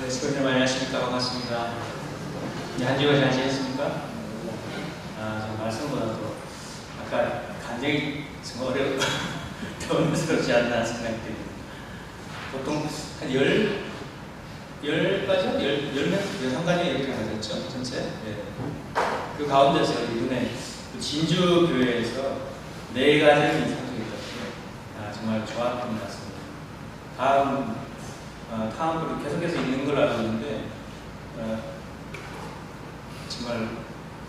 수고들 많이 하십니까? 반갑습니다. 한 주가 잘 지냈습니까? 저 말씀보다도 아까 간증이 정말 더 어려스럽지 않나 생각이 듭니다. 보통 한 10가지? 11가지 이렇게 가졌죠? 전체? 네. 그 가운데서 이번에 진주교회에서 4가지를 인상적이었어요. 정말 좋았던 것 같습니다. 다음으로 계속해서 있는 걸로 알고 있는데, 정말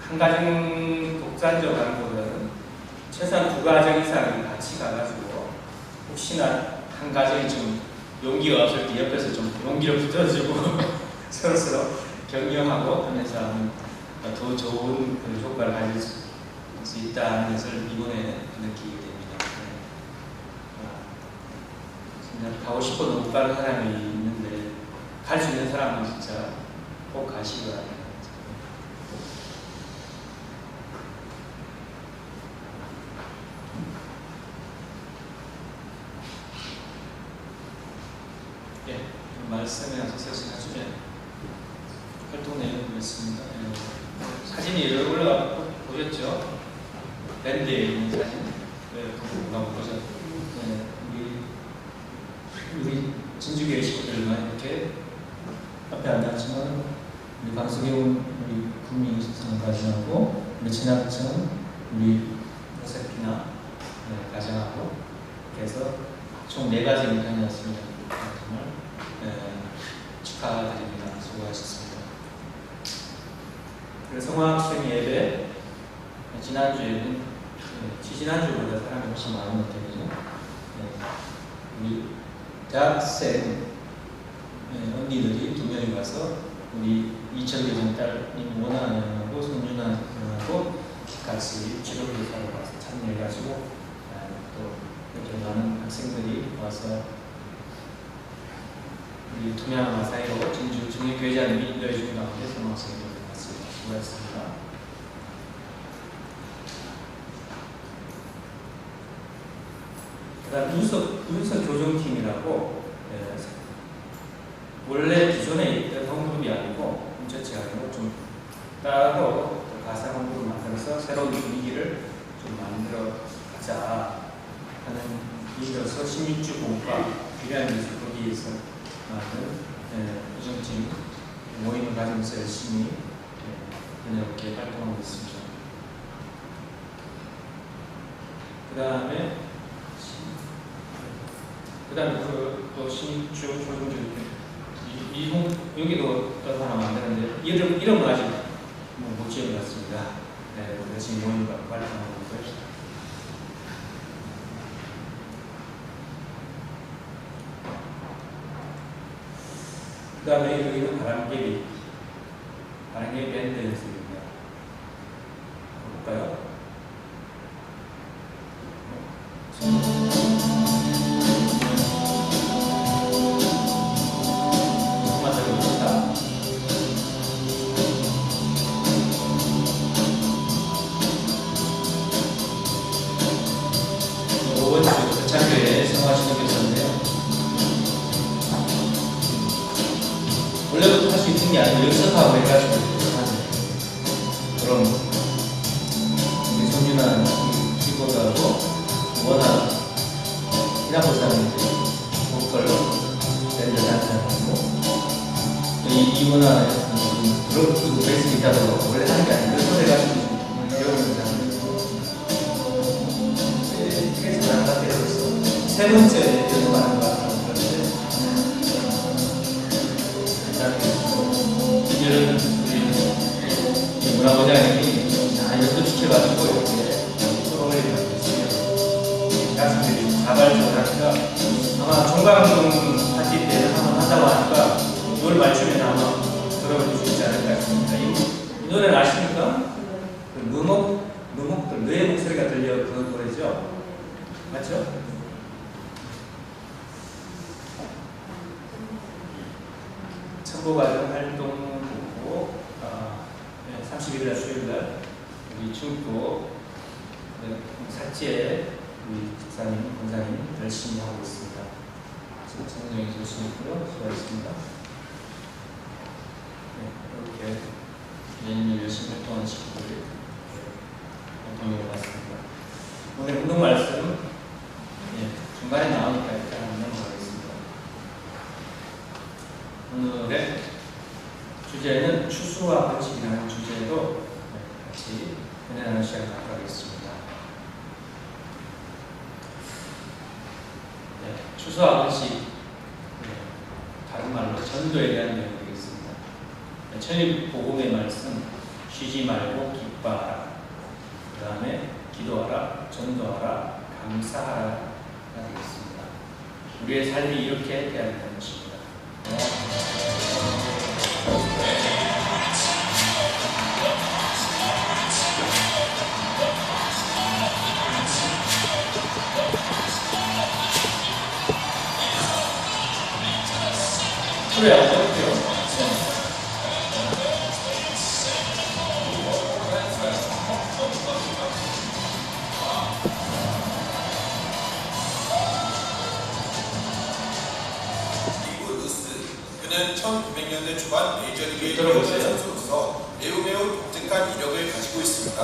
한 가정 독단적으로 보다는 최소한 2가정 이상을 같이 가가지고 혹시나 한 가정이 좀 용기가 없을 때 옆에서 좀 용기를 붙여주고 서로 격려하고 하면서 더 좋은 그런 효과를 가질 수 있다는 것을 이번에 느끼게 됩니다. 진짜 가고 싶어도 못 가는 사람이 있는데 갈 수 있는 사람은 진짜 꼭 가시기 바랍니다. 예, 말씀에 앞서서 제가 주제 활동 내용을 있습니다. 사진이 여러 올라가 보셨죠? 밴드에 있는 사진. 그거 보셨죠? 우리 진주교회 식구들만 이렇게 앞에 앉았지만 우리 강석영 우리 국민의식상 가정하고 우리 진학청 우리 호세피나 가정하고 이렇게 해서 총 4가지 인간이었습니다. 정말 축하드립니다. 수고하셨습니다. 그래서 성화학생 예배 지난주에는 지난주보다 사람이 훨씬 많은 것 같아요. 우리 대학생 언니들이 2명이 와서 우리 이철교장 딸님 원하하고 손윤아하고 같이 치료교사로 와서 참여해가지고 또 이렇게 많은 학생들이 와서 우리 투명한 사이로 진주 중립교회자를 인도해준 가운데 성학생들을 같습니다. 수고하셨습니다. 그 다음 운석 교정팀이라고 원래 기존에 있던 홈그룹이 아니고 홈처치가 아니고 좀 따로 가사 홈그룹을 만들어서 새로운 분위기를 좀 만들어 가자 하는 이유로서 16주 공과 귀한 기술 거기에서 만든 교정팀 모임을 가지면서 열심히 이렇게 활동하고 있습니다. 그 다음에 또 16주 조정주 여기도 또 하나 만드는데 이름은 아직 못 지어놨습니다. 열심히 모임과 활동하고 있고요. 그 다음에 여기는 바람개비 밴드 연습입니다. 볼까요? 원래부터 할 수 있는 게 아니고 연습하고 해가지고 그럼 우리 손윤아 키보드하고 원아 이나보사는 보컬 밴드 단장하고 이원아 그룹 베이스 기타도 원래 하는 게 아니고 연습해가지고 계속 나가게 됐어. 3번째 연습하는 거 같아요. 이제는 우리 문화부장님이 이것도 지켜가지고 이렇게 프로그램을 만들었어요. 가수들이 자발적으로 하니까 아마 종강동 파티 때 한번 한다고 하니까 6월 말쯤에 아마 들어볼 수 있지 않을까 싶습니다. 이 노래는 아십니까? 그 무목들, 뇌의 목소리가 들려 그 노래죠? 맞죠? 첨보과정 활동 보고 31일 수요일날 우리 중도 삭제에 우리 집사님, 권사님 열심히 하고 있습니다. 청정해 주시고요. 수고하셨습니다. 하는 친구들이 동요해봤습니다. 오늘 운동 말씀 중간에 나오니까 일단 넘어가겠습니다. 오늘의 주제는 추수와 번식이라는 주제로 같이 은혜나누는 시간 갖도록 하겠습니다. 추수와 번식, 다른 말로 전도에 대한 내용이 되겠습니다. 천일 복음의 말씀, 쉬지 말고 기뻐하라, 그 다음에 기도하라, 전도하라, 감사하라 되겠습니다. 우리의 삶이 이렇게 돼야 되는 것입니다. 그래요, 어때요? 그는 1900년대 초반 메이저리그의 유력한 선수로서 매우 독특한 이력을 가지고 있습니다.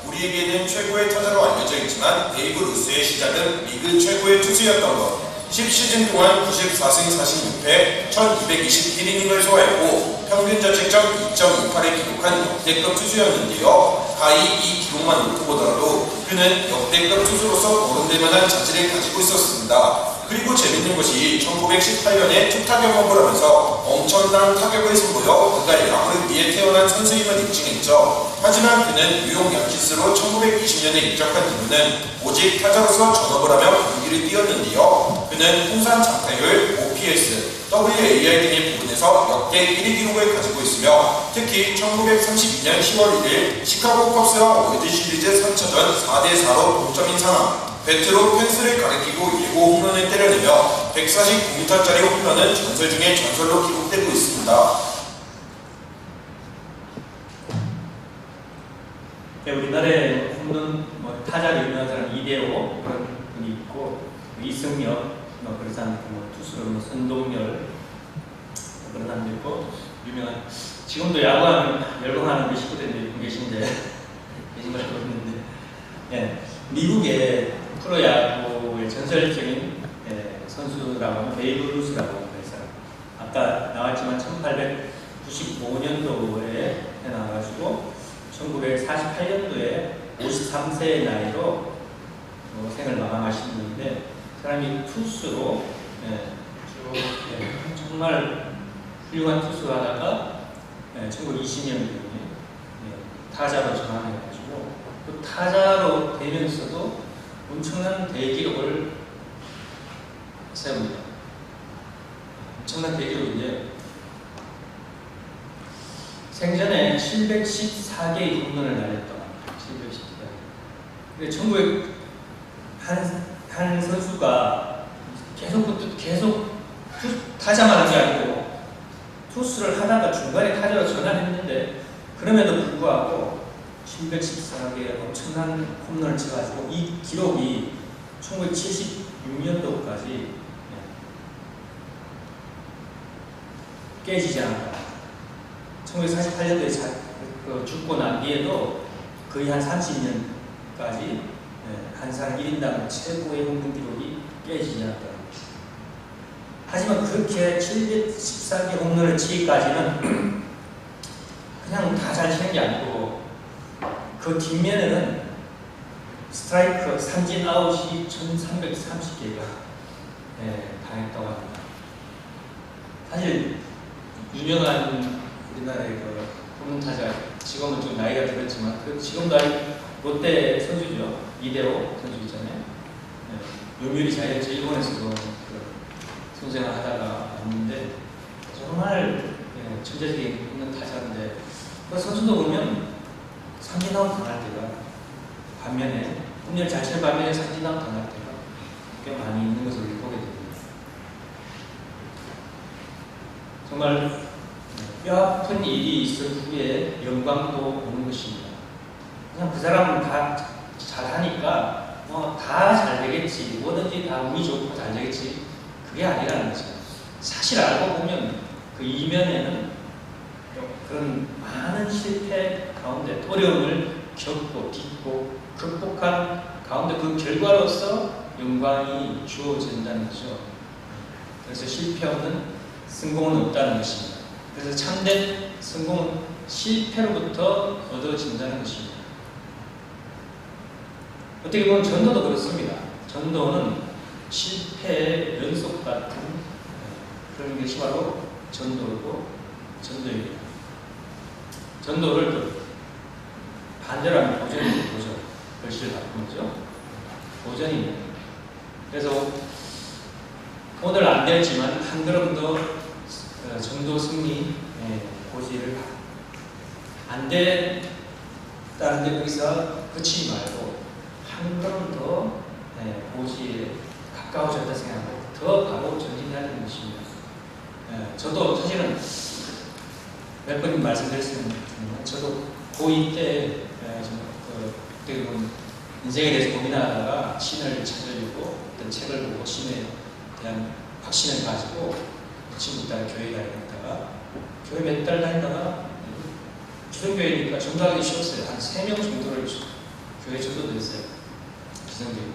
우리에게는 최고의 타자로 알려져 있지만 베이브 루스의 시작은 리그 최고의 투수였던 것. 10시즌 동안 94승 46패 1221이닝을 소화했고 평균 자책점 2.28에 기록한 역대급 투수였는데요. 가히 이 기록만 놓고 보더라도 그는 역대급 투수로서 거론될 만한 자질을 가지고 있었습니다. 그리고 재밌는 것이 1918년에 투타 경험을 하면서 엄청난 타격을 선보여 그가 야구를 위해 태어난 선수임을 입증했죠. 하지만 그는 뉴욕 양키스로 1920년에 입적한 이후는 오직 타자로서 전업을 하며 경기를 뛰었는데요. 그는 통산 장타율, OPS, WAR 등의 부분에서 역대 1위 기록을 가지고 있으며 특히 1932년 10월 1일 시카고 컵스와 월드시리즈 3차전 4대4로 동점인 상황, 배트로 펜스를 가리키고 예고 홈런을 때려내며 149m짜리 홈런은 전설 중에 전설로 기록되고 있습니다. 우리나라에 홈런 타자로 유명한 사람 이대호 그런 분이 있고 이승엽 그런 사람 있고 투수로 선동열 그런 사람도 있고 유명한 지금도 야구하는 열광하는 그 식구들이 계신데 계신 걸 모르겠는데 미국의 프로야구의 전설적인 선수라고 하면 베이브 루스라고 해서 아까 나왔지만 1895년도에 나와가지고 1948년도에 53세의 나이로 생을 마감하신 분인데 사람이 투수로 정말 훌륭한 투수를 하다가 1920년도에 타자로 전환해가지고 또 타자로 되면서도 엄청난 대기록을 세웁니다. 엄청난 대기록인데 생전에 714개의 홈런을 날렸다. 714개. 근데 한 선수가 계속 타자만 한 게 아니고 투수를 하다가 중간에 타자로 전환했는데 그럼에도 불구하고 714개의 엄청난 홈런을 쳐가지고 이 기록이 1976년도까지 깨지지 않았다. 1948년도에 죽고 난 뒤에도 거의 한 30년까지 한 사람 1인당 최고의 홈런 기록이 깨지지 않았다. 하지만 그렇게 714개 홈런을 치기까지는 그냥 다 잘 치는 게 아니고 그 뒷면에는 스트라이크, 삼진 아웃이 1330개가 당했다고 합니다. 사실 유명한 우리나라의 그 홈런 타자, 지금은 좀 나이가 들었지만 지금도 롯데 선수죠. 이대호 선수 있잖아요. 요미우리 자이언츠 일본에서도 선생을 하다가 왔는데 정말 천재적인 홈런 타자인데 그 선수도 보면 삼진아웃 당할 때가 반면에 홈런을 잘 치는 반면에 삼진아웃 당할 때가 꽤 많이 있는 것을 보게 됩니다. 정말 뼈아픈 일이 있을 후에 영광도 오는 것입니다. 그냥 그 사람은 다 잘하니까 다 잘 되겠지, 뭐든지 다 운이 좋고 잘 되겠지, 그게 아니라는 거죠. 사실 알고 보면 그 이면에는 그런 많은 실패, 가운데 어려움을 겪고 딛고 극복한 가운데 그 결과로서 영광이 주어진다는 거죠. 그래서 실패 없는 성공은 없다는 것입니다. 그래서 참된 성공은 실패로부터 얻어진다는 것입니다. 어떻게 보면 전도도 그렇습니다. 전도는 실패의 연속 같은 그런 것이 바로 전도고 전도입니다. 전도를 또 반대로 하면 도전입니다. 도전. 글씨를 바꾸는 거죠. 도전입니다. 그래서 오늘 안 되었지만 한 걸음 더 전도 승리 고지를 안 됐다는 데 여기서 그치지 말고 한 걸음 더 고지에 가까워졌다 생각하고 더 바로 전진해야 되는 것입니다. 저도 사실은 몇 번 말씀드렸습니다. 저도 고2 때 어떻게 보면 인생에 대해서 고민하다가 신을 찾으려고 어떤 책을 보고 신에 대한 확신을 가지고 친구 따라 교회 다니다가 교회 몇 달 다니다가 주선교회니까 전도하기 쉬웠어요. 한 3명 정도를 교회 전도됐어요. 주선교회.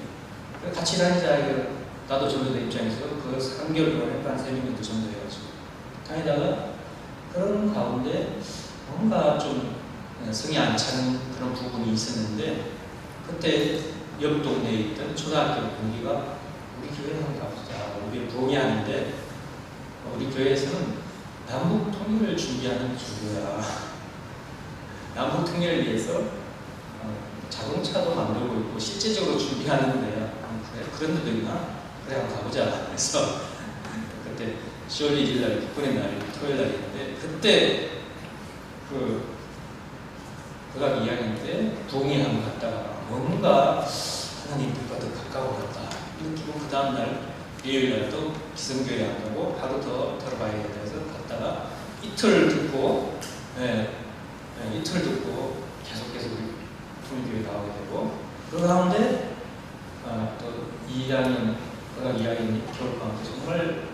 같이 다니자 이거 나도 전도된 입장에서 그 3개월 동안 한 3명 정도 전도해가지고 다니다가 그런 가운데 뭔가 좀 성이 안 차는 그런 부분이 있었는데 그때 옆 동네에 있던 초등학교 동기가 우리 교회 한번 가보자. 우리 부흥회하는데 우리 교회에서는 남북 통일을 준비하는 주교야. 남북 통일을 위해서 자동차도 만들고 있고 실제적으로 준비하는 데야. 그래? 그런 데도 있나? 그래 한번 가보자. 그래서 그때 10월 1일 날 국군의 날 토요일 날이었는데 그때 고등학교 2학년 때 부흥회 한번 갔다가 뭔가 하나님들과 더 가까워졌다 느끼고 그 다음날 일요일 날도 기성교회 안 가고 하루 더 들어봐야겠다 해서 갔다가 이틀 듣고 이틀 듣고 계속해서 우리 통일교회 나오게 되고 그 가운데 또 2학년 고등학교 2학년 졸업하면서 정말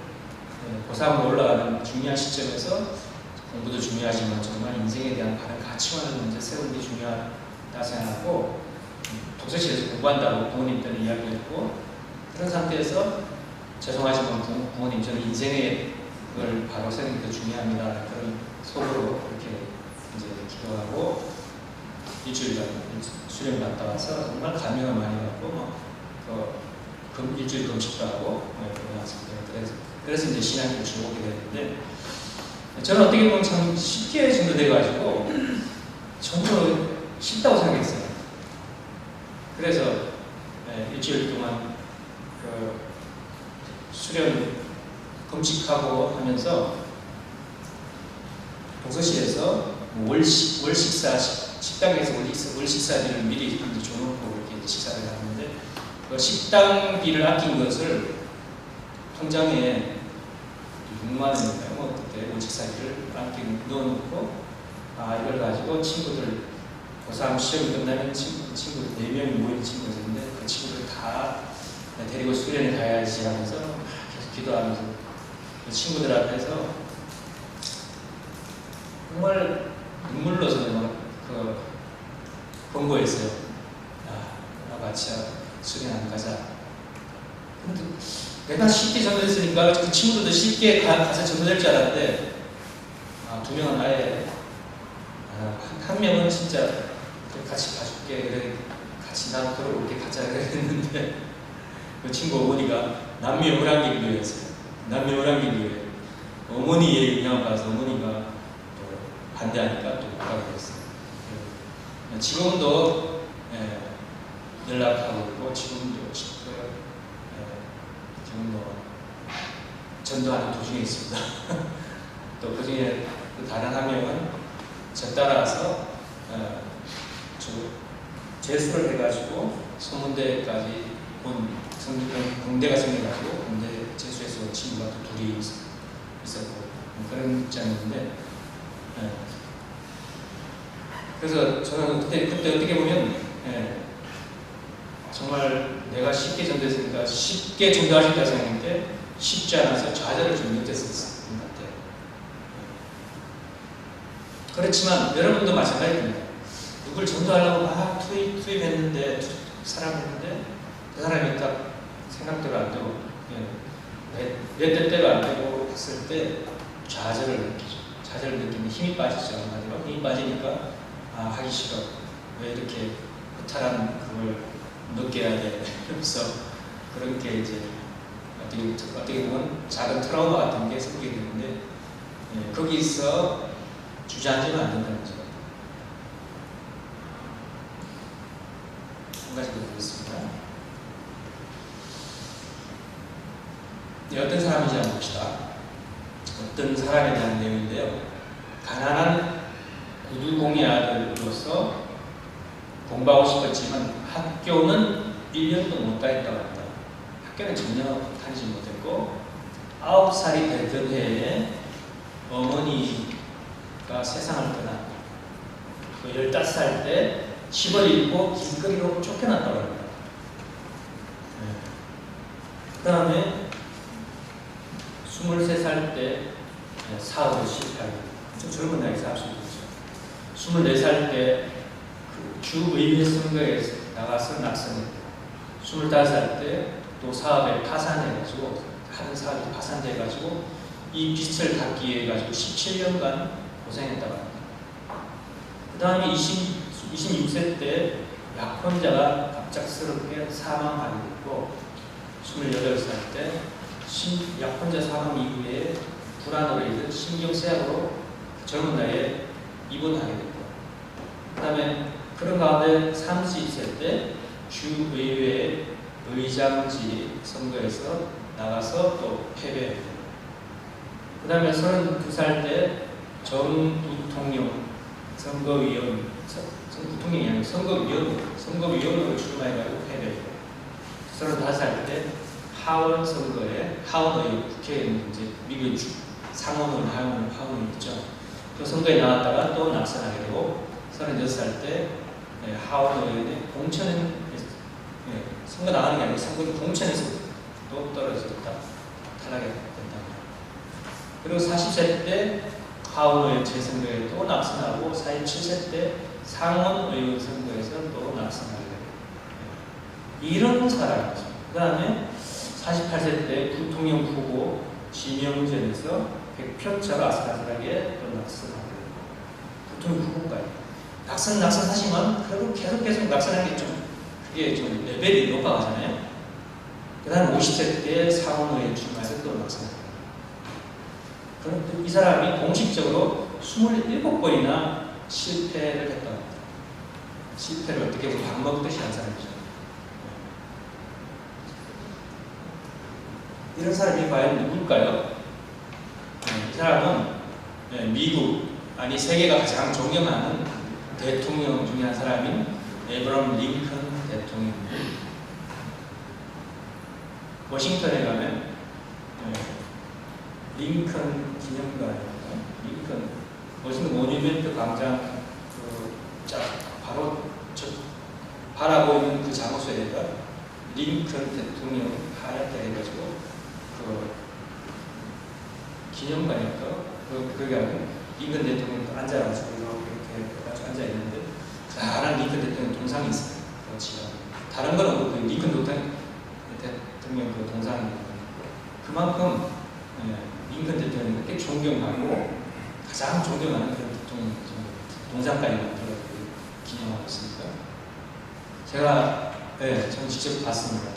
고3으로 올라가는 중요한 시점에서 공부도 중요하지만 정말 인생에 대한 바른 가치관을 먼저 세우는 게 중요하다 생각하고 독서실에서 공부한다고 부모님들은 이야기했고 그런 상태에서 죄송하지만 부모님 저는 인생의 걸 바로 세우는 게 중요합니다. 그런 속으로 그렇게 이제 기도하고 일주일간 수련 갔다 와서 정말 감명을 많이 받고 일주일 금식도 하고 그래서 이제 신앙을 주오게 됐는데 저는 어떻게 보면 참 쉽게 전도돼가지고 전도 쉽다고 생각했어요. 그래서 일주일 동안 수련 금식하고 하면서 독서실에서 월식사 식당에서 월식사비를 미리 줘놓고 이렇게 식사를 하는데 그 식당비를 아낀 것을 통장에 6만 원인가요? 그때 월식사비를 아끼고 넣어놓고 이걸 가지고 친구들 고3 시험이 끝나면 친구들 4명이 모인 친구들인데 그 친구들 다 데리고 수련회 가야지 하면서 계속 기도하면서 그 친구들 앞에서 정말 눈물로 저는 권고했어요. 같이 수련 안 가자. 근데 내가 쉽게 전도했으니까 그 친구들도 쉽게 가서 전도될 줄 알았는데 2명은 아예 한 명은 진짜 같이 가줄게 그래 같이 나도 들어올게 가자 그랬는데 그 친구 어머니가 남미 오랑기교회였어요. 남미 오랑기교회 어머니의 영향을 받아서 어머니가 또 반대하니까 또 못 가게 됐어요. 지금도 연락하고 있고 지금도 전도하는 도중에 있습니다. 또 그 중에 다른 한 명은 저 따라서 재수를 해가지고 소문대까지 공대가 생겨가지고 공대 재수해서 친구가 또 둘이 있었고 그런 입장이었는데 그래서 저는 그때 어떻게 보면 정말 내가 쉽게 전도했으니까 쉽게 전도할 수 있다고 생각했는데 쉽지 않아서 좌절을 좀 느꼈었던 것 같아요. 그렇지만 여러분도 마찬가지입니다. 누굴 전도하려고 막 투입했는데 사람했는데 그 사람이 딱 생각대로 안 되고 내 뜻대로 안 되고 했을 때 좌절을 느끼죠. 좌절을 느끼면 힘이 빠지죠. 한마디로 힘이 빠지니까 하기 싫어. 왜 이렇게 허탈한 그걸 느껴야 돼. 그래서 그렇게 이제 어떻게 보면 작은 트라우마 같은 게 생기게 되는데 거기서 주저앉으면 안 된다는 거죠. 한 가지 더 보겠습니다. 어떤 사람인지 한번 봅시다. 어떤 사람에 대한 내용인데요. 가난한 구두공의 아들로서 공부하고 싶었지만 학교는 1년도 못 다녔다고 합니다. 학교는 전혀 다니지 못했고 9살이 되던 해에 어머니가 세상을 떠났고 또 15살 때 집을 잃고 길거리로 쫓겨났다고 합니다. 그 다음에 23살 때 사업을 실패하고 좀 젊은 나이에 사업 실패했죠. 24살 때 그 주의회 선거에 나가서 낙선했고 25살 때 또 사업에 파산해가지고 하는 사업이 파산돼가지고 이 빚을 갚기 위해 가지고 17년간 고생했다고 합니다. 그 다음에 26세 때 약혼자가 갑작스럽게 사망하게 됐고 28살 때 약혼자 사망 이후에 불안으로 인해 신경쇠약으로 젊은 나이에 입원하게 됐고 그 다음에 그런 가운데 30세 때 주의회 의장직 선거에서 나가서 또 패배했고 그 다음에 32살 때 전 부통령 부통령이 아니고 선거위원으로 출마해가지고 패배했고 35살 때 하원 선거에 하원의원 국회의원 이제 미국 상원의원 하원의원 있죠. 그 선거에 나왔다가 또 낙선하게 되고 36살 때 하원의원의 공천에 선거 나가는 게 아니고 선거 공천에서 또 떨어졌다 탈락이 된다. 그리고 40세 때 하원의원 재선거에 또 낙선하고 47세 때 상원의원 선거에서 또 낙선하게 됩니다. 이런 사람이죠. 그 다음에 48세 때 부통령 후보 지명전에서 100표차로 아슬아슬하게 또 낙선하게 됩니다. 부통령 후보까지. 낙선하지만 그래도 계속 낙선하는 게 그게 좀 레벨이 높아가잖아요. 그 다음에 50세 때 상원의원 출마해서 또 낙선합니다. 그럼 이 사람이 공식적으로 27번이나 실패를 했다고 합니다. 실패를 어떻게 보면 밥 먹듯이 한 사람이죠. 이런 사람이 과연 누굴까요? 이 사람은 미국, 아니 세계가 가장 존경하는 대통령 중에 한 사람인 에브라함 링컨 대통령입니다. 워싱턴에 가면 링컨 기념관입니다. 링컨 워싱턴 모뉴멘트 광장 바로 바라보이는 그 장소에다가 링컨 대통령 하얗게 해가지고 그 기념관이었다. 거기 가면 링컨 대통령도 앉아가지고 이렇게 해가지고 앉아 있는데 다른 링컨 대통령 동상이 있어요. 다른 건 없고 그 링컨 대통령 그 동상이 있고 그만큼 링컨 대통령이 꽤 존경하고 가장 존경하는 그런 대통령 동상까지 만들어 기념하고 있습니다. 제가 전 직접 봤습니다.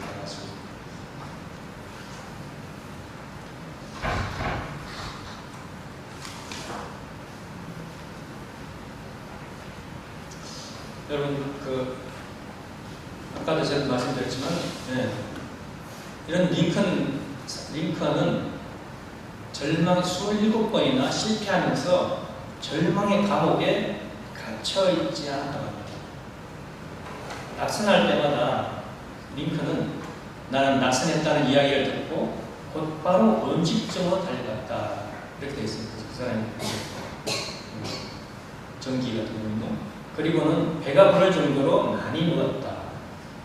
여러분 아까도 제가 말씀드렸지만 이런 링컨은 절망 27번이나 실패하면서 절망의 감옥에 갇혀 있지 않았다고 합니다. 낙선할 때마다 링컨은 나는 낙선했다는 이야기를 듣고 곧바로 원칙적으로 달려갔다 이렇게 되어 있습니다. 그 사람이 전기 같은 경우는 그리고는 배가 부를 정도로 많이 물었다.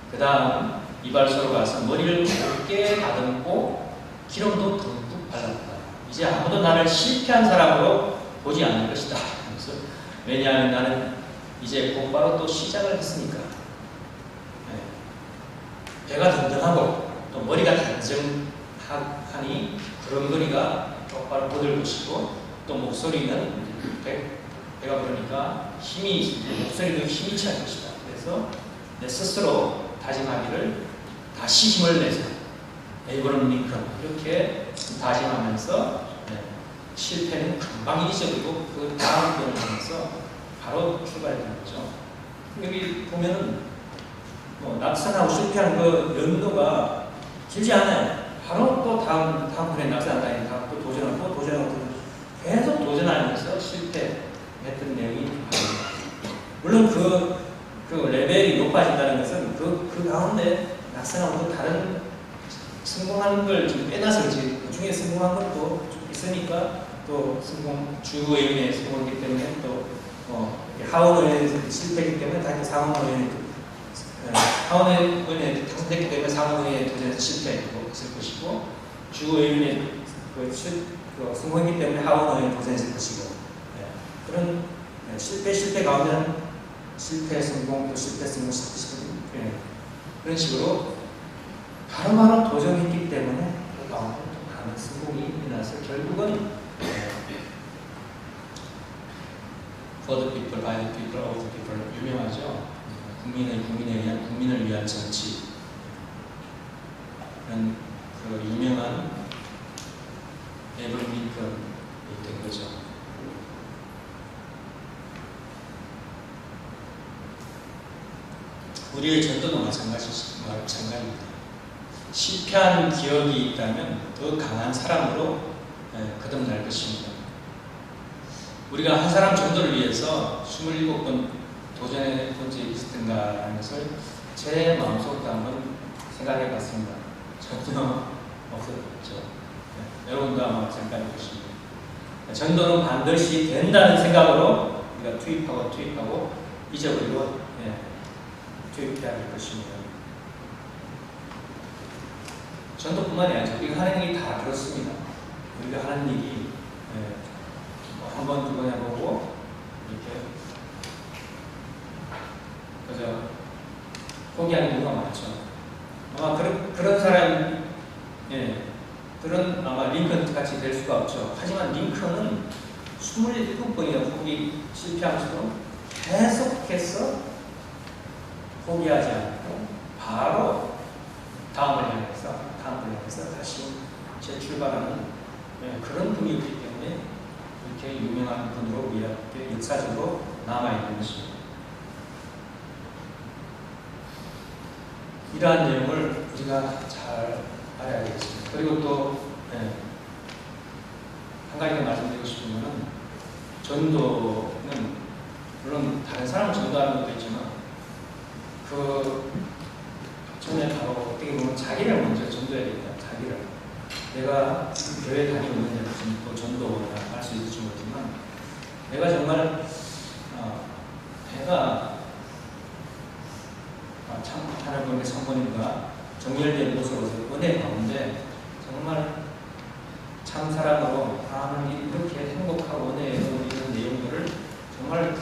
그 다음 이발소로 가서 머리를 곱게 다듬고 기름도 듬뿍 발랐다. 이제 아무도 나를 실패한 사람으로 보지 않을 것이다. 그래서 왜냐하면 나는 이제 곧바로 또 시작을 했으니까 배가 든든하고 또 머리가 단정하니 그런거리가 똑바로 뻗을 것이고 또 목소리는 배가 부르니까 목소리도 힘이 찰 것이다. 그래서 내 스스로 다짐하기를 다시 힘을 내서 에이브럼 링컨 이렇게 다짐하면서 실패는 금방 잊어버리고 그 다음 편을 하면서 바로 출발했다는 거죠. 여기 보면은 낙선하고 실패한 그 연도가 길지 않아요. 바로 또 다음 편에 낙선한다니 다음 또 도전하고 계속 도전하면서 실패했던 내용이 나옵니다. 물론 그 레벨이 높아진다는 것은 그 가운데 낙선하고 또 다른 성공하는 걸 좀 빼놔서지 그 중에 성공한 것도 좀 있으니까 또 주의원에 성공했기 때문에 또 하원의원에 실패했기 때문에 다시 하원의원에 당선됐기 때문에 상원의원에 도전해서 실패했을 것이고 주의원에 성공했기 때문에 하원의원에 도전했을 것이고 그런 실패 가운데는 실패 성공 또 실패 성공 그런 식으로 바로바로 도전했기 때문에 그 가운데 또 많은 성공이 일어나서 결국은 For the people, by the people, of the people 유명하죠. 국민을 위한 정치 그런 그 유명한 에이브럼 링컨이 된 거죠. 우리의 전도도 마찬가지입니다. 실패한 기억이 있다면 더 강한 사람으로 거듭날 것입니다. 우리가 한 사람 전도를 위해서 27번 도전해 본 적이 있었던가라는 것을 제 마음속으로 한번 생각해 봤습니다. 전혀 없었죠. 여러분도 아마 마찬가지일 것입니다. 전도는 반드시 된다는 생각으로 우리가 투입하고 잊어버리고 투입해야 될 것입니다. 전도뿐만이 아니죠. 이거 하는 일이 다 그렇습니다. 우리가 하는 일이 한 번, 두 번 해보고 이렇게 그저 포기하는 경우가 많죠. 아마 그런 사람, 그런 아마 링컨 같이 될 수가 없죠. 하지만 링컨은 27번이나 포기 실패하면서도 계속해서 포기하지 않고 바로 다음을 향해서 다시 재출발하는 그런 분이었기 때문에 이렇게 유명한 분으로 우리한테 역사적으로 남아있는 것입니다. 이러한 내용을 우리가 잘 알아야겠습니다. 그리고 또 한 가지 더 말씀드리고 싶은 것은 전도는 물론 다른 사람을 전도하는 것도 있지만 전에 바로 어떻게 보면 자기를 먼저 전도해야 됩니다. 자기를. 내가 교회 다니고 있는데 무슨 또 전도나 할 수 있을지 모르지만 내가 정말 내가 참 하나님의 성모님과 정결된 모습으로서 은혜 가운데 정말 참 사람으로 하나님 이렇게 행복하고 은혜로운 이런 내용들을 정말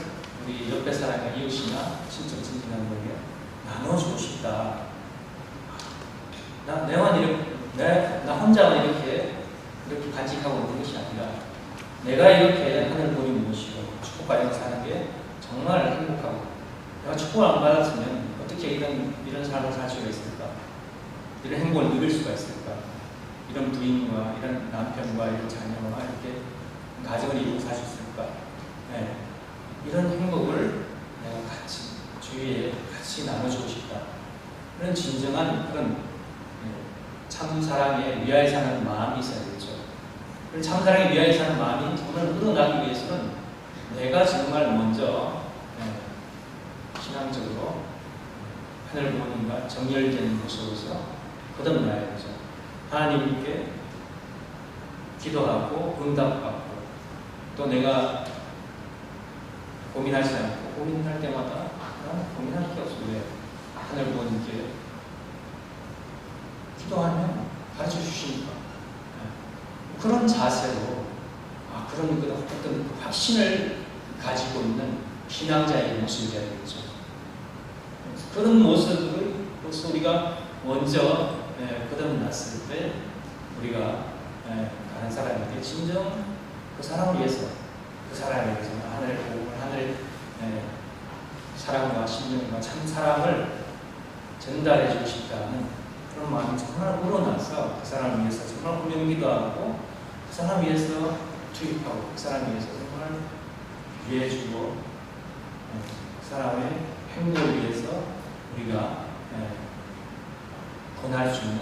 우리 옆에 사람과 이웃이나 친척 친구들에게 나눠주고 싶다. 나 혼자만 이렇게 간직하고 있는 것이 아니라 내가 이렇게 하늘 보니 모시고 축복받아서 사는 게 정말 행복하고 내가 축복을 안 받았으면 어떻게 이런 삶을 살 수가 있을까? 이런 행복을 누릴 수가 있을까? 이런 부인과 이런 남편과 이런 자녀와 이렇게 가정을 이루고 살 수 있을까? 이런 행복을 내가 주위에 같이 나눠주고 싶다. 그런 진정한 그런 참 사랑에 위하여 사는 마음이 있어야겠죠. 참 사랑에 위하여 사는 마음이 정말 늘어나기 위해서는 내가 정말 먼저 신앙적으로 하늘 부모님과 정결된 모습으로서 거듭나야 되죠. 하나님께 기도하고 응답받고 또 내가 고민하지 않고 고민할 때마다 고민할 게 없어. 왜? 하늘 부모님께 기도하면 가르쳐 주시니까. 그런 자세로 그런 어떤 확신을 가지고 있는 신앙자의 모습이 되야 되겠죠. 그런 모습을 우리가 먼저 거듭났을 때 우리가 다른 사람에게 진정 그 사람을 위해서 하늘의 복음을 하늘의 사랑과 신령과 참 사랑을 전달해 주고 싶다는 그런 마음이 정말 우러나서 그 사람을 위해서 정말 훈련기도 하고 그 사람을 위해서 투입하고 그 사람을 위해서 정말 위해주고 그 사람의 행복을 위해서 우리가 권할 수 있는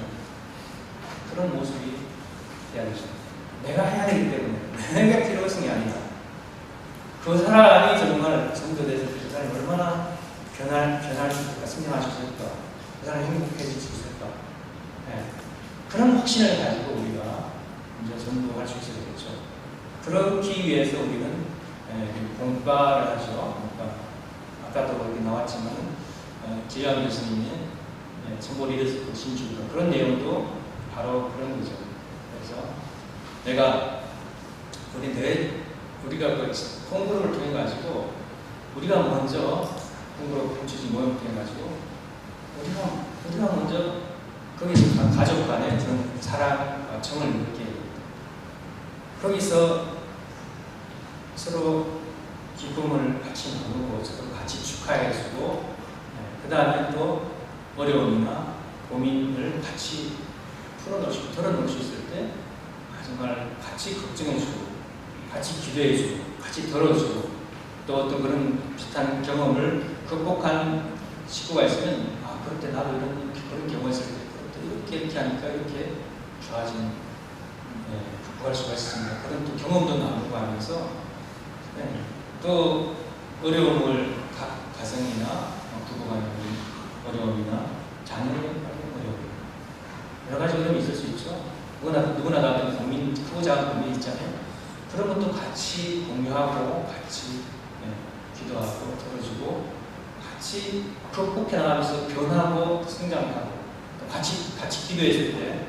그런 모습이 되어야 되죠. 내가 해야 되기 때문에 내가 필요성이 아니다. 그 사람이 정말 전도돼서 그 사람이 얼마나 변할 수 있을까, 성장할 수 있을까, 그 사람이 행복해질 수 있을까. 그런 확신을 가지고 우리가 이제 전도할 수 있어야 되겠죠. 그러기 위해서 우리는 공과를 하죠. 아까도 이렇게 나왔지만 지혜한 교수님의 정보 리더십 신주가 그런 내용도 바로 그런 거죠. 그래서 우리가 그 콩그룹을 통해 가지고 우리가 먼저 콩그룹 공주지 모임을 통해 가지고 우리가 먼저 거기서 가족 간에 그런 사랑과 정을 느끼게 됩니다. 거기서 서로 기쁨을 같이 나누고 서로 같이 축하해주고 그 다음에 또 어려움이나 고민을 같이 털어놓을 수 있을 때 정말 같이 걱정해주고 같이 기도해주고 같이 덜어주고 또 어떤 그런 비슷한 경험을 극복한 식구가 있으면 그럴 때 나도 그런 경우가 있을 때 이렇게 하니까 이렇게 좋아지는 극복할 수가 있습니다. 그런 또 경험도 나누고 하면서 또 어려움을 가정이나 부부간의 어려움이나 자녀의 어려움 여러 가지 어려움이 있을 수 있죠. 누구나 다른 고민, 크고 작은 고민이 있잖아요. 그런 것도 같이 공유하고 같이 기도하고 들어주고 같이 극복해 나가면서 변하고 성장하고 또 같이 기도했을 때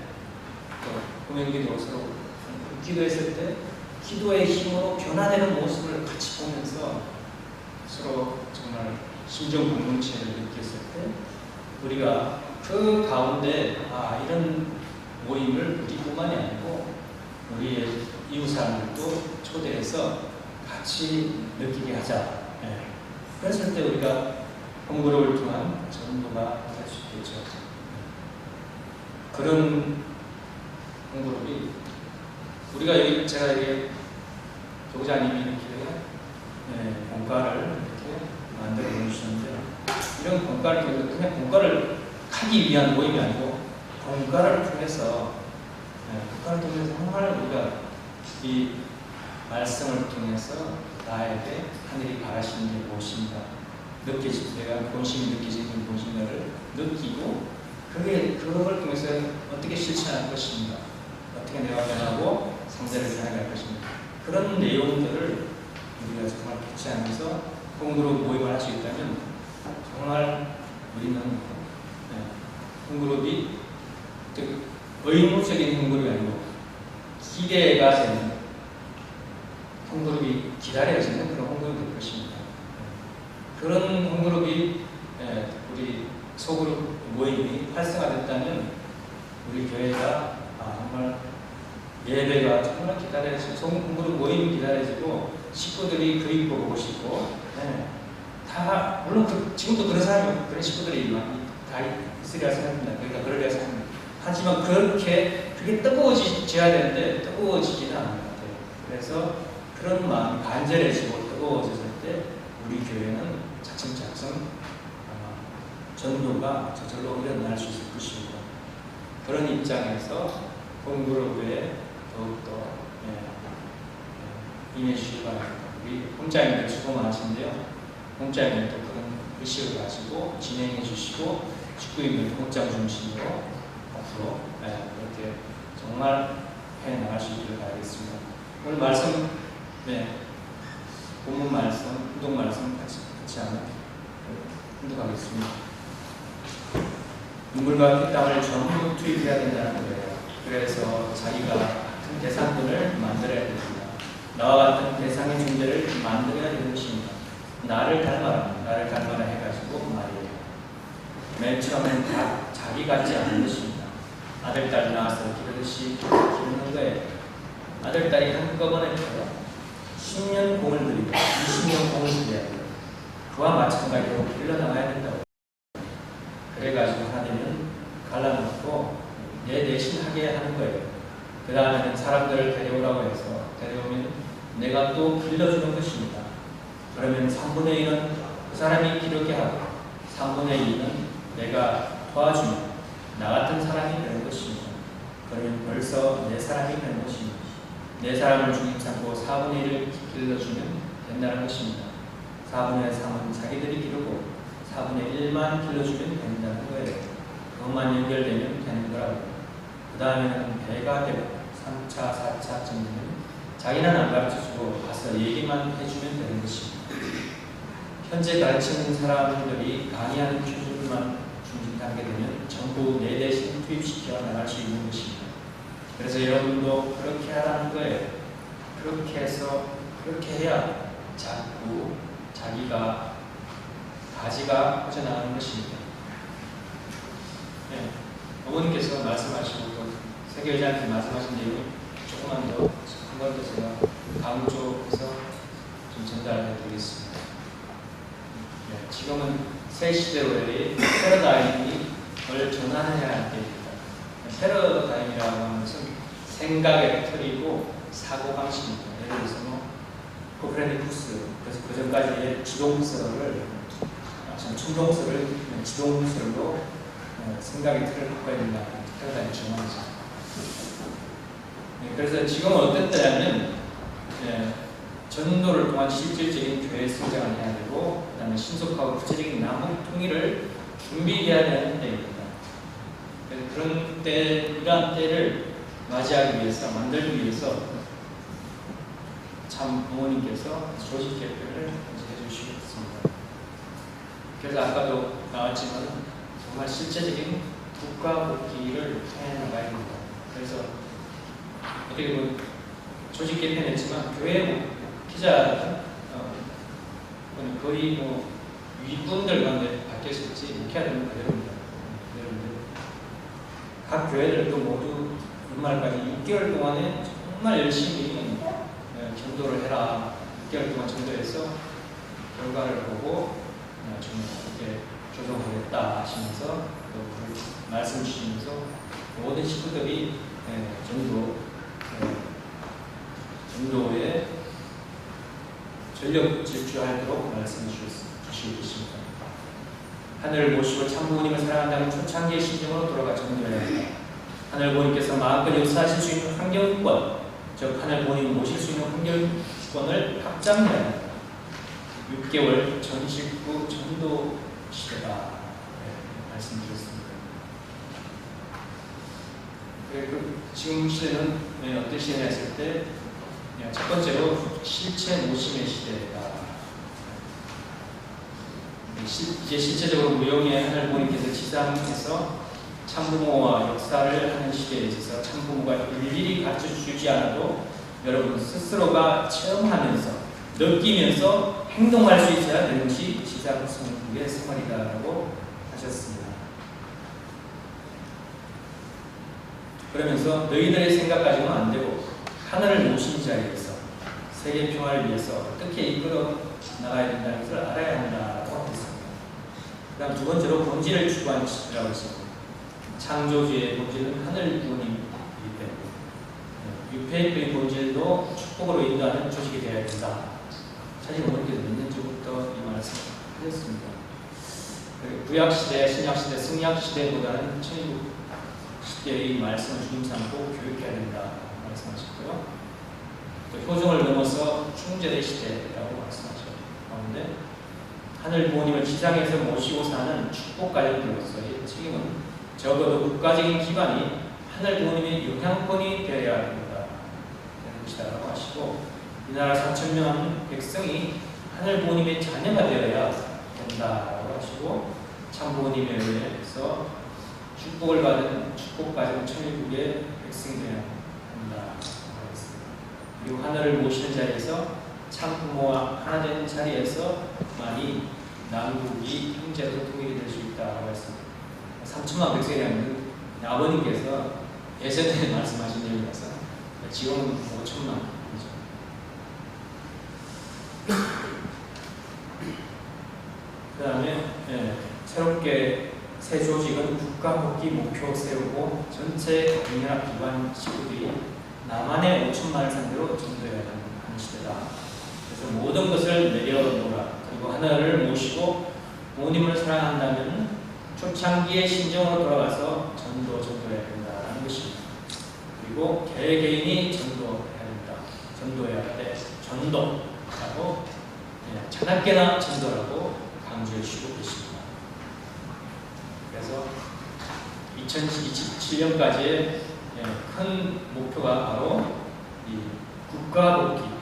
또 공연기도 서로 기도했을 때 기도의 힘으로 변화되는 모습을 같이 보면서 서로 정말 심정 공동체를 느꼈을 때 우리가 그 가운데 이런 모임을 우리뿐만이 아니고 우리의 이웃 사람들도 초대해서 같이 느끼게 하자. 그랬을 때 우리가 홈그룹을 통한 전도가 될 수 있겠죠. 그런 홈그룹이 우리가 제가 여기 교장님이 이렇게 공과를 이렇게 만들어 보내주셨는데 이런 공과를 그냥 공과를 하기 위한 모임이 아니고 공과를 통해서 정말 우리가 이 말씀을 통해서 나에게 하늘이 바라시는 게 무엇인가 느껴질 내가 본심이 느껴지는 무엇인가를 느끼고 그걸 통해서 어떻게 실천할 것인가 어떻게 내가 변하고 상대를 변해갈 것인가 그런 내용들을 우리가 정말 캐치하면서 홈그룹 모임을 할 수 있다면 정말 우리는 홈그룹이 의무적인 홈그룹이 아니고 기대가 되는 홈그룹이 기다려지는 그런 홈그룹이 될 것입니다. 그런 홈그룹이 우리 소그룹 모임이 활성화됐다면 우리 교회가 정말 예배가 정말 기다려지고 홈그룹 모임이 기다려지고 식구들이 그림 보고 싶고 다 물론 지금도 그런 사람이 그런 식구들이 다 있으리라 생각합니다. 그러니까 그러리라 생각합니다. 하지만 그게 뜨거워져야 되는데 뜨거워지지는 않는 것 같아요. 그래서 그런 마음이 간절해지고 뜨거워졌을 때 우리 교회는 차츰차츰 전도가 저절로 일어날 수 있을 것입니다. 그런 입장에서 홈그룹에 더욱더 임해주시기 바랍니다. 우리 홍자님들 수고 많으신데요. 홍자님들도 그런 의식을 가지고 진행해 주시고 식구인들 홍장 중심으로 앞으로 그렇게 정말 해나갈 수 있기를 바라겠습니다. 오늘 말씀, 본문 말씀, 운동 말씀 같이 하면 운동하겠습니다. 눈물과 피땀을 전부 투입해야 된다는 거예요. 그래서 자기가 같은 대상들을 만들어야 됩니다. 나와 같은 대상의 존재를 만들어야 되는 것입니다. 나를 닮아라 해가지고 말이에요. 맨 처음엔 다 자기 같지 않은 것입니다. 아들, 딸 낳아서 기르듯이 기르는 거예요. 아들, 딸이 한꺼번에 10년 공을 들이고 20년 공을 들여야 돼요. 그와 마찬가지로 길러나가야 된다고. 그래가지고 하나님은 갈라놓고 내 대신 하게 하는 거예요. 그 다음에는 사람들을 데려오라고 해서 데려오면 내가 또 길러주는 것입니다. 그러면 3분의 1은 그 사람이 기르게 하고 3분의 2는 내가 도와주면 나 같은 사람이 되는 것입니다. 그러면 벌써 내 사람이 되는 것입니다. 내 사람을 중심 삼고 4분의 1을 길러주면 된다는 것입니다. 4분의 3은 자기들이 기르고 4분의 1만 길러주면 된다는 거예요. 그것만 연결되면 되는 거라고. 그 다음에는 배가 되고 3차, 4차 정도는 자기는 안 가르쳐주고 가서 얘기만 해주면 되는 것입니다. 현재 가르치는 사람들이 강의하는 기준만 중심하게 되면 전부 내 대신 투입시켜 나갈 수 있는 것입니다. 그래서 여러분도 그렇게 하라는 거예요. 그렇게 해서 그렇게 해야 자꾸 자기가 가지가 퍼져나가는 것입니다. 네. 어머니께서 말씀하시고 또 세계의장님께 말씀하신 내용을 조금만 더 한 번 더 제가 강조해서 좀 전달해 드리겠습니다. 네. 지금은 새 시대로의 패러다임을 전환해야 할 때입니다. 패러다임이라고 하는 것은 생각의 틀이고 사고방식입니다. 예를 들어서 코페르니쿠스, 그래서 그 전까지의 지동설을 충동설을 지동설로 생각의 틀을 바꿔야 된다. 패러다임 전환이죠. 그래서 지금은 어떤 때냐면 전도를 통한 실질적인 교회 성장을 해야 되고 그 다음에 신속하고 구체적인 남북 통일을 준비해야 되는 때입니다. 그래서 그런 때, 이러한 때를 맞이하기 위해서, 만들기 위해서 참 부모님께서 조직 개편을 해주시고 있습니다. 그래서 아까도 나왔지만 정말 실제적인 국가 복귀를 해나가야 됩니다. 그래서 어떻게 보면 조직 개편했지만 교회 목회자 거의 윗분들 가운데 바뀌었을지 목회하는 그대로입니다. 각 교회들도 모두 연말까지 6개월 동안에 정말 열심히 전도를 해라. 6개월 동안 전도해서 결과를 보고 좀 이렇게 조정하겠다 하시면서 또 말씀 주시면서 모든 식구들이 전도에 전력 질주하도록 말씀해 주시고 계십니다. 하늘을 모시고 참부모님을 사랑한다는 초창기의 심정으로 돌아가 전도해야 합니다. 하늘 부모님께서 마음껏 역사하실 수 있는 환경권, 즉 하늘 부모님을 모실 수 있는 환경권을 확장해야 합니다. 6개월 전식구 전도 시대다 말씀드렸습니다. 지금 시대는 어떤 시대냐 했을 때 첫 번째로 실체 모심의 시대다. 이제 실제적으로 무용의 하늘 부모님께서 지상에서 참부모와 역사를 하는 시대에 있어서 참부모가 일일이 가르쳐주지 않아도 여러분 스스로가 체험하면서 느끼면서 행동할 수 있어야 되는 것이 지상 성국의 생활이다라고 하셨습니다. 그러면서 너희들의 생각 가지고는 안 되고 하늘을 모신 자리에서 세계 평화를 위해서 어떻게 이끌어 나가야 된다는 것을 알아야 한다고 했습니다. 그 다음 두 번째로 본질을 추구하는 것이라고 했습니다. 창조주의 본질은 하늘 부모님이기 때문에 유페이크의 본질도 축복으로 인도하는 조직이 되어야 된다. 사실 어머니께서 몇 년 전부터 이 말씀을 하셨습니다. 구약시대, 신약시대, 승약시대보다는 천국 시대의 말씀을 중심 삼고 교육해야 된다 말씀하셨고요. 또 효정을 넘어서 충제의 시대라고 말씀하셨고 가운데 하늘 부모님을 지상에서 모시고 사는 축복 가정들로서의 책임은 적어도 국가적인 기반이 하늘 부모님의 영향권이 되어야 된다 되는 것이다라고 하시고 이 나라 4,000명 백성이 하늘 부모님의 자녀가 되어야 된다라고 하시고 참 부모님에 의해서 축복을 받은 축복가정 천일국의 백성이 되어야 한다고 하겠습니다. 그리고 하늘을 모시는 자리에서 참부모와 하나 된 자리에서 많이 남국이 형제로 통일이 될 수 있다고 했습니다. 3천만 백성이라는 아버님께서 예전에 말씀하신 내용이라서 지금은 5천만이죠. 그 다음에 새롭게 새 조직은 국가복귀 목표 세우고 전체 국민연합기관 식구들이 남한의 5천만을 상대로 전도해야 하는 시대다. 그래서 모든 것을 내려놓으라. 그리고 하나를 모시고 부모님을 사랑한다면 초창기의 심정으로 돌아가서 전도해야 된다는 것입니다. 그리고 개개인이 전도해야 된다. 전도해야 돼. 전도라고 자나깨나 전도라고 강조해 주시고 계십니다. 그래서 2027년까지의 큰 목표가 바로 이 국가복귀.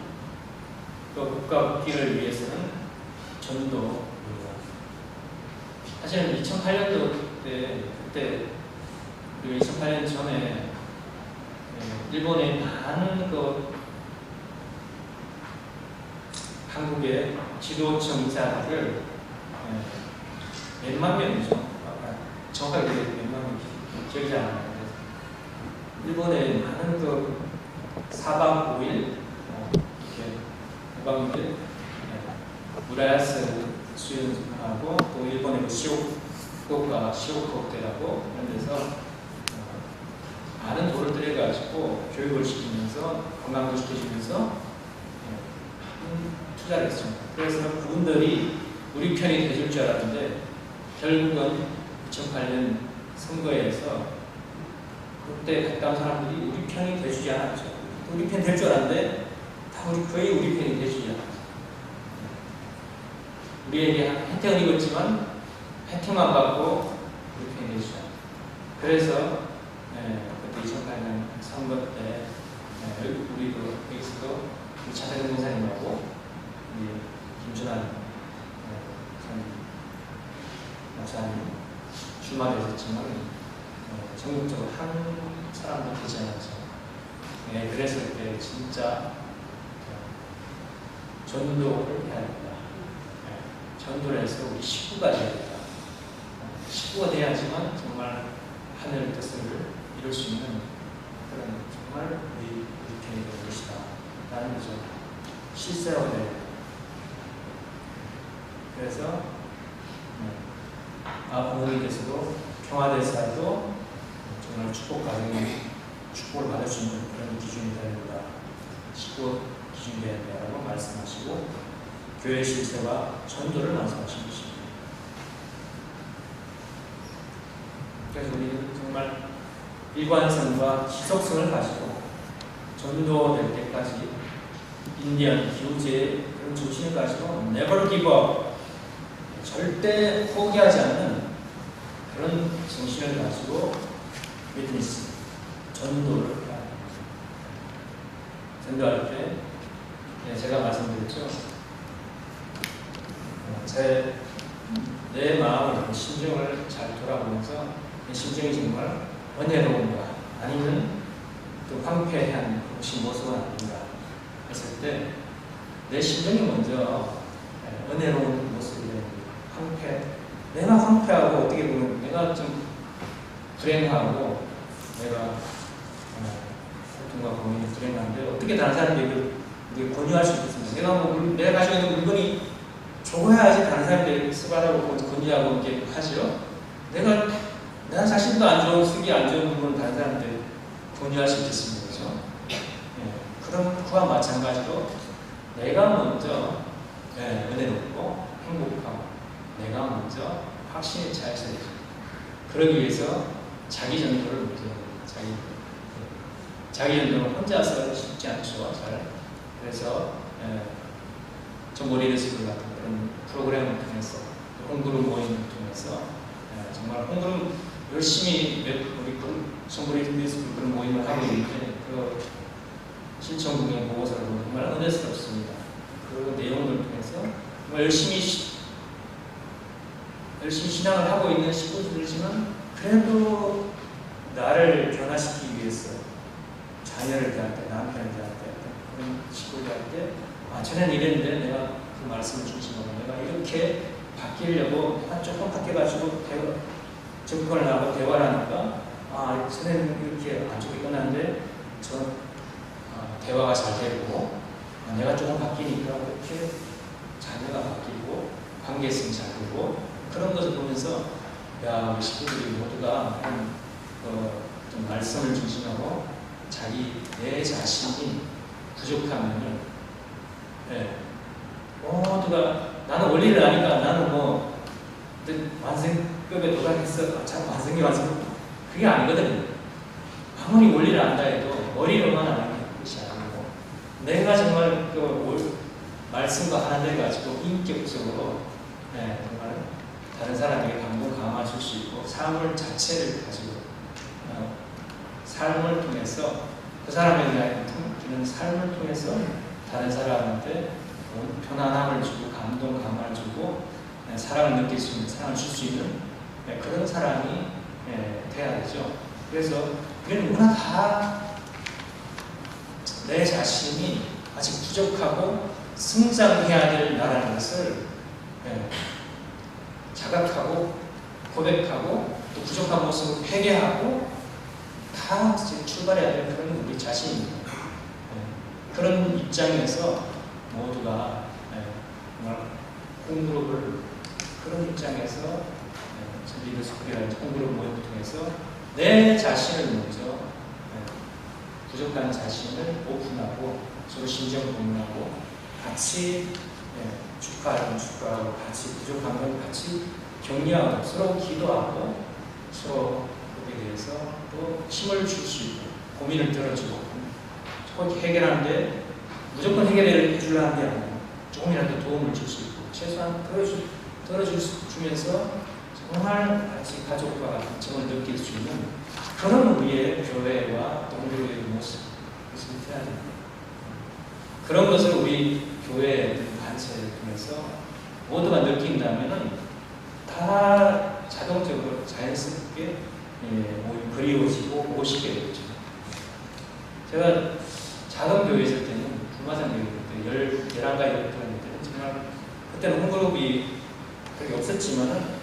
그 국가복귀를 위해서는 전도입니다. 사실은 2008년도 그때 그리고 2008년 전에 일본의 많은 한국의 지도청 인사들을 몇만 명이죠. 정확하게 몇만 명 기억이 잘 안 나요. 일본의 많은 4박 5일 이렇게 5박 6일 우라야스 수련하고 또 일본의 시오쿠오카 시오쿠오카라고 그런 데서 많은 돈을 들여가지고 교육을 시키면서 건강도 시켜주면서 투자를 했습니다. 그래서 그분들이 우리 편이 돼줄 줄 알았는데 결국은 2008년 선거에서 그때 갔다 온 사람들이 우리 편이 돼주지 않았죠. 우리 편 될 줄 알았는데 거의 우리 편이 돼주지 않았죠. 우리에게 혜택을 입었지만 혜택만 받고 우리 편이 돼주지 않았죠. 그래서 그때 2008년 선거 때 우리도 여기서도 차세근 목사님하고 김준환 목사님 출마되셨지만 전국적으로 한 사람도 되지 않았죠. 그래서 그때 진짜 전도를 해야 된다. 전도를 해서 우리 식구가 돼야 된다. 식구가 돼야지만 정말 하늘의 뜻을 이룰 수 있는 그런 정말 우리 편이 될 것이다. 라는 거죠. 실세라고 돼야 된다. 그래서 부모님께서도 평화대사도 정말 축복을 받을 수 있는 그런 기준이 되야 된다. 식구 기준이 되야 된다고 말씀하시고 교회 실세와 전도를 말씀하신 것입니다. 그래서 우리는 정말 일관성과 지속성을 가지고 전도될 때까지 인디언 기후제의 그런 중심을 가지고 never give up, 절대 포기하지 않는 그런 정신을 가지고 위트니스, 전도를 해야 합니다. 전도할 때 제가 말씀드렸죠. 내 마음을, 심정을 잘 돌아보면서 내 심정이 정말 은혜로운가 아니면 또 황폐한 혹시 모습은 아닌가 했을 때 내 심정이 먼저 은혜로운 모습이 됩니다. 내가 황폐하고 어떻게 보면 내가 좀 불행하고 내가 고통과 고민이 불행한데 어떻게 다른 사람들에게 권유할 수 있겠습니까? 내가 가지고 있는 물건이 좋아야지 다른 사람들이 쓰라고 권유하고 이렇게 하죠. 내가 자신도 안 좋은, 쓰기 안 좋은 물건을 다른 사람들이 권유할 수 있겠습니까? 그렇죠? 그와 마찬가지로 내가 먼저 은혜롭고 행복하고 내가 먼저 확신에 잘 서야죠. 그러기 위해서 자기 전도를 먼저 자기 전도는 혼자서 쉽지 않죠. 그래서 정보리 리스크 같은 그런 프로그램을 통해서 홈그룹 모임을 통해서 정말 홈그룹 열심히 우리 정보리 리스크 그런 모임을 하고 있는데 그 신청국의 보고서를 보면 정말 은혜스럽습니다. 그 내용을 통해서 정말 열심히 신앙을 하고 있는 식구들이지만 그래도 나를 변화시키기 위해서 자녀를 대할 때, 남편을 대할 때, 그런 식구를 대할 때 전에는 이랬는데 내가 그 말씀을 중심으로 내가 이렇게 바뀌려고 내가 조금 바뀌어가지고 접근을 하고 대화를 하니까 전에는 이렇게 안 좋게 끝났는데 대화가 잘 되고 내가 조금 바뀌니까 이렇게 자녀가 바뀌고 관계성이 잘 되고 그런 것을 보면서 우리 식구들이 모두가 좀 말씀을 중심하고 내 자신이 부족한 면을 모두가 나는 원리를 아니까 나는 완성급에 도달했어. 참 완성이 그게 아니거든요. 아무리 원리를 안다 해도 머리로만 아는 것이 아니고 내가 정말 말씀과 하나를 가지고 인격적으로 정말 다른 사람에게 감동 강화 줄 수 있고 삶을 자체를 가지고 삶을 통해서 그 사람에 대한 품기는 삶을 통해서 다른 사람한테 편안함을 주고 감동 강화를 주고 사랑을 느낄 수 있는 사랑을 줄 수 있는 그런 사람이 돼야 되죠. 그래서 우리는 누구나 다 내 자신이 아직 부족하고 성장해야 될 나라는 것을 자각하고 고백하고 또 부족한 모습을 회개하고 다 출발해야 될 그런 우리 자신입니다. 그런 입장에서 모두가 정말 홈그룹을 그런 입장에서 리더 스쿨이라는 홈그룹 모임을 통해서 내 자신을 먼저 부족한 자신을 오픈하고 서로 심정 공유하고 같이 축하하고 같이 부족한 걸 같이 격려하고 서로 기도하고 서로 그에 대해서 또 힘을 줄 수 있고 고민을 들어주고 해결하는데 무조건 해결을 해주려는 게 아니고 조금이라도 도움을 줄 수 있고 최소한 들어주면서 정말 같이 가족과 같은 정을 느낄 수 있는 그런 우리의 교회와 동료의 모습을 해야 됩니다. 그런 것을 우리 교회 단체를 통해서 모두가 느낀다면 다 자동적으로 자연스럽게 그리워지고 오시게 되죠. 제가 작은 교회 있을 때는 불마산 교회 때 11가지 때는 정말 그때는 홈그룹이 그렇게 없었지만은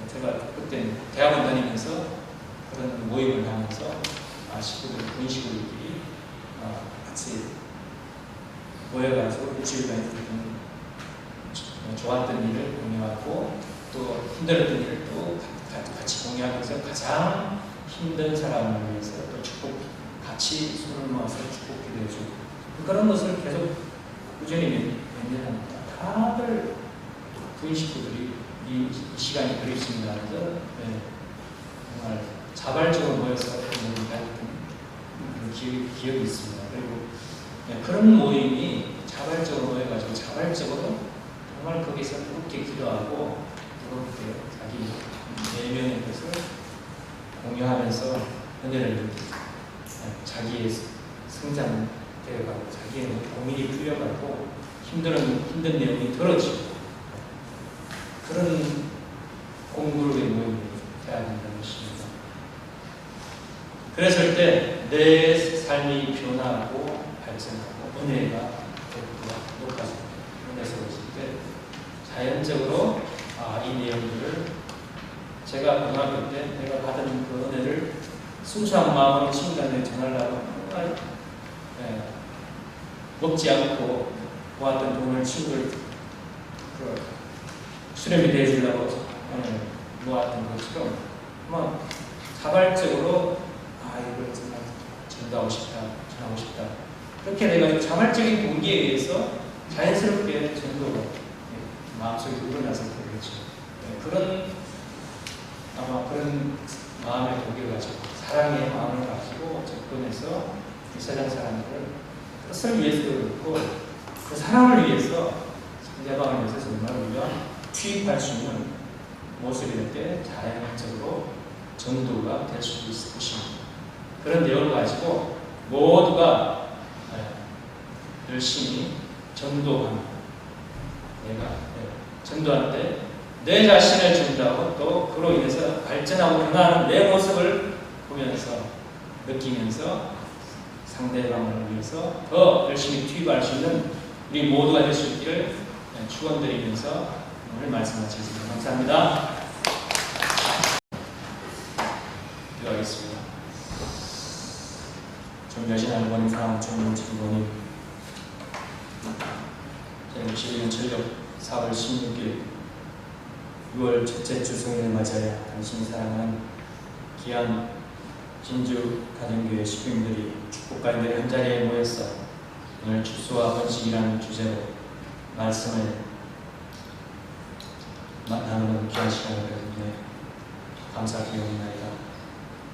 제가 그때 대학원 다니면서 그런 모임을 하면서 군식구들끼리 같이 모여가지고 일주일간 좋았던 일을 공유하고 또 힘들었던 일을 또 같이 공유하면서 가장 힘든 사람을 위해서 또 같이 손을 모아서 축복기도 해주고 그런 것을 계속 꾸준히 몇 년 합니다. 다들 군식구들이 이 시간이 그립습니다. 그래서 정말 자발적으로 모여서 모임을 가졌던 그런 기억이 있습니다. 그리고 그런 모임이 자발적으로 모여가지고 자발적으로 정말 거기서 그렇게 기도하고 그렇게 자기 내면의 것을 공유하면서 은혜를 느끼고 자기의 성장되어가고 자기의 고민이 풀려가고 힘든 내용이 들어지고 그런 공부의 모임이 돼야 된다는 것입니다. 그랬을 때 내 삶이 변화하고 발전하고 은혜가 높아집니다. 은혜에서 보실 때 자연적으로 이 내용들을 제가 고등학교 때 내가 받은 그 은혜를 순수한 마음으로 친구들한테 전하려고 정말 먹지 않고 모았던 돈을 친구들 수렴이 되어주려고 모았던 것처럼 자발적으로 이걸 정말 전하고 싶다 그렇게 돼가지고 자발적인 동기에 의해서 자연스럽게 전도가 마음속에 우러나서 그렇죠. 그런 마음의 동기를 가지고 사랑의 마음을 가지고 접근해서 이 세상 사람들을 뜻을 위해서 그렇고 그 사랑을 위해서 상대방을 위해서 정말 우리가 투입할 수 있는 모습이 될 때 자연적으로 전도가 될 수 있을 것입니다. 그런 내용을 가지고 모두가 열심히 전도하는 내가 전도할 때 내 자신을 전도하고 또 그로 인해서 발전하고 변화하는 내 모습을 보면서 느끼면서 상대방을 위해서 더 열심히 투입할 수 있는 우리 모두가 될 수 있기를 축원드리면서 오늘 말씀 마치겠습니다. 감사합니다. 기도하겠습니다. 존귀하신 하나님, 사랑하는 주님, 주님, 저희 12년 전력 4월 16일 6월 첫째 주성일을 맞이하여 당신이 사랑하는 귀한 진주 가정교회 식구인들이 축복가인들이 한자리에 모였어 오늘 축소와 번식이라는 주제로 말씀을 나누는 귀한 시간을 가졌네. 감사드리옵나이다.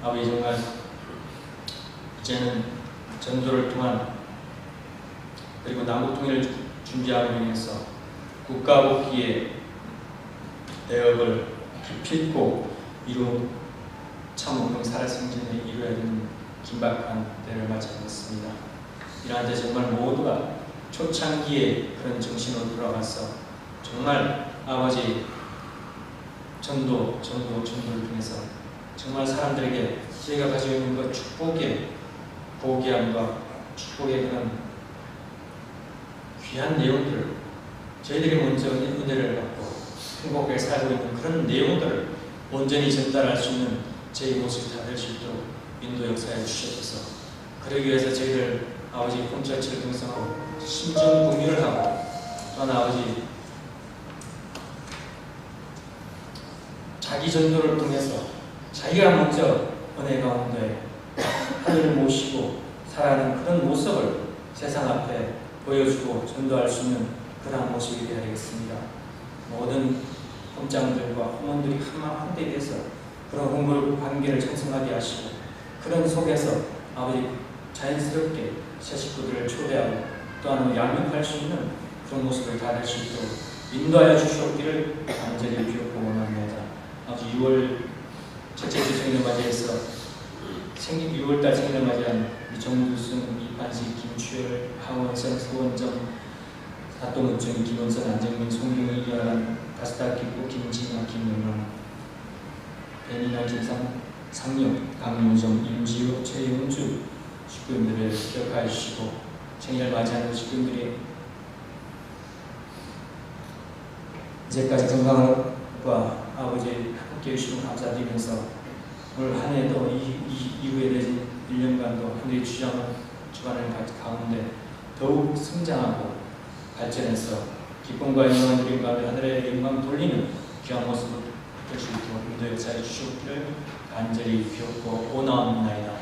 아버지, 정말 이제는 전도를 통한 그리고 남북통일을 준비하기 위해서 국가복귀의 대업을 기필코 이룬 참운동 살아생전에 이루어야 되는 긴박한 때를 맞이하고 있습니다. 이러한 데 정말 모두가 초창기에 그런 정신으로 돌아가서 정말 아버지 전도를 통해서 정말 사람들에게 저희가 가지고 있는 그 축복의 고귀함과 축복의 그런 귀한 내용들을 저희들이 먼저 은혜를 받고 행복하게 살고 있는 그런 내용들을 온전히 전달할 수 있는 저희 모습이 다 될 수 있도록 인도 역사에 주셔서 그러기 위해서 저희들 아버지 홈처치를 등성하고 심정 공유를 하고 또한 아버지 자기 전도를 통해서 자기가 먼저 은혜 가운데 하늘을 모시고 살아가는 그런 모습을 세상 앞에 보여주고 전도할 수 있는 그러한 모습이 되어야 되겠습니다. 모든 홈장들과 hom원들이 한마음한데 대해서 그런 홍보 관계를 형성하게 하시고 그런 속에서 아버지 자연스럽게 새 식구들을 초대하고 또한 양육할 수 있는 그런 모습을 다 낼 수 있도록 인도하여 주시옵기를 간절히 비옵고 원합니다. 아버지 6월 첫째 주 생일을 맞이해서 6월달 생일을 맞이한 정두순, 이판식, 김추열, 하원선, 소원정, 사또문정, 김원선, 안정민, 송경희, 이하란, 가스타, 기포, 김진아, 김영랑, 배니나, 김상, 상영, 강윤정, 임지우, 최윤주 식구님들을 기억하여 주시고 생일을 맞이하는 식구님들이 이제까지 건강과 아버지 함께 해주시면 감사드리면서 올 한 해도 이후에 내진 1년간도 하늘의 주관을 가운데 더욱 성장하고 발전해서 기쁨과 영광을 누린 가운데 하늘의 영광 돌리는 귀한 모습을 볼 수 있도록 인도 역사에 주시옵기를 간절히 비옵고 원하옵나이다.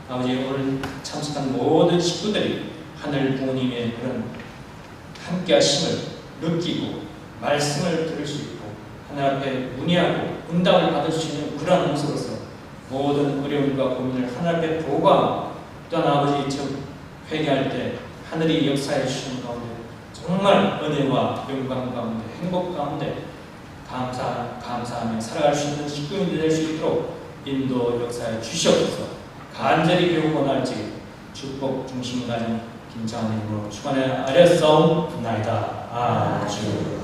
아버지, 오늘 참석한 모든 식구들이 하늘 부모님의 그런 함께 하심을 느끼고 말씀을 들을 수 있고 하늘 앞에 문의하고 응답을 받을 수 있는 그러한 모습으로서 모든 어려움과 고민을 하늘 앞에 보고하고 또한 아버지 회개할 때 하늘이 역사해 주시는 가운데 정말 은혜와 영광 가운데 행복 가운데 감사하며 살아갈 수 있는 식구인들 될 수 있도록 인도 역사에 주시옵소서. 간절히 배우고 날지 축복 중심 가진 김장한 이름으로 축원에 아뢰었사옵나이다. 아주